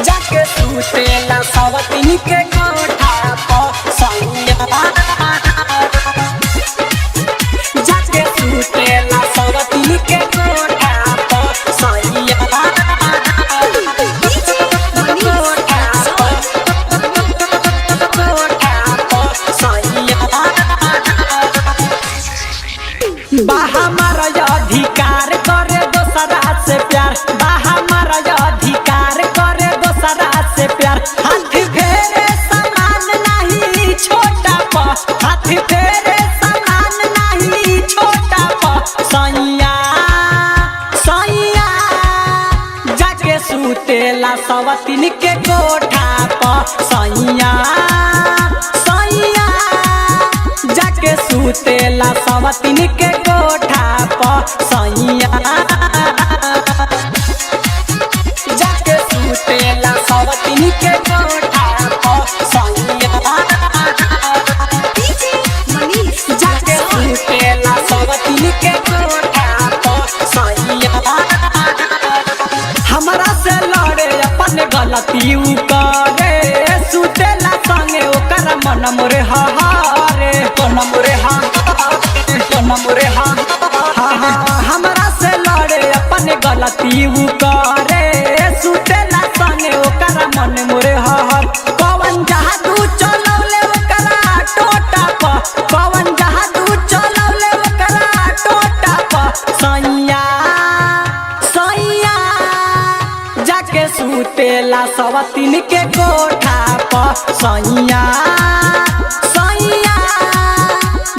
जाके सुतेला सवतीन के कोठा पर सैया जाके सुतेला सवतीन के कोठा पर सैया हमारा अधिकार करे दोसरा से प्यार हमारा अधिकार करे दोसरा से प्यार हाथ फेरे समान नहीं छोटा प हाथ फेरे समान नहीं छोटा प सैया सैया जाके सुतेला सवतीन के कोठा प सैया सैया जाके सुतेला सवतीन के कोठा पर सैया जाके सुतेला सवतीन के कोठा पर सैया जाके सुतेला सवतीन के कोठा पर सैया हमरा से लड़े अपन गलती उ करे सुतेला संगे ओकर मन मोरे हारे मन मोरे हमरा से लड़े अपन गलती उ करे सुतेला संगे ओकर मन मोरे हर कवन जादू चलौले ओकरा टोटा प कवन जादू चलौले ओकरा टोटा प सैया सैया जाके सुतेला सवतीन के कोठा प सैया सैया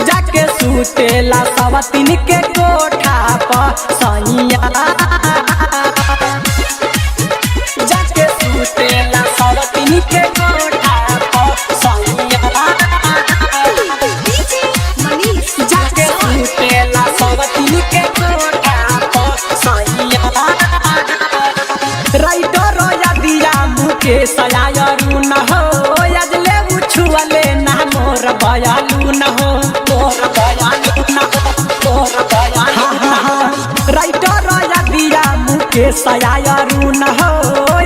जाके सुतेला सवतीन के कोठा पर सैया जाके सुतेला सवतीन के कोठा पर सैया जाके सुतेला सवतीन के कोठा पर सैया राइटर दिया मुके सयारू न हो अजले उछुअले ना मोर बयालू न हो राइटर दिया मुके सयारू न हो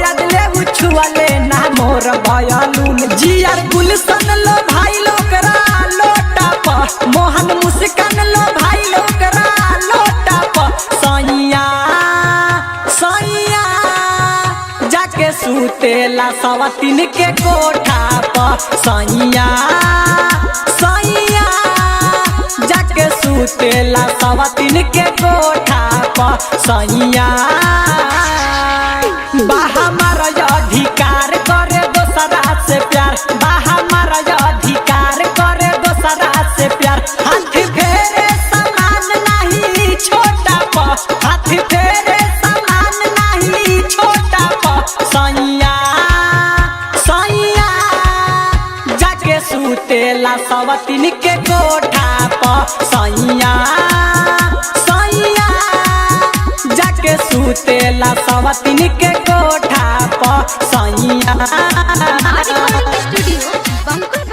अगले उछुअले ना मोर बयालू जियर गुलशन लो भाई लोकरा लोटा प मोहन मुस्कान लो भाई लोकरा लोटा प सैया सैया जाके सुतेला सवतीन के कोठा प सैया सैया जाके सुतेला सवतीन के कोठा प सैया हमारा अधिकार करे दोसरा से प्यार हमारा अधिकार करे दोसरा से प्यार हाथ फेरे समान नहीं छोटा प हाथ फेरे समान नहीं छोटा प सैया सैया जाके सुतेला सवतीन के कोठा प सैया सैया जाके सुतेला सवतीन के कोठा प सैया स्टूडियो बंकुर।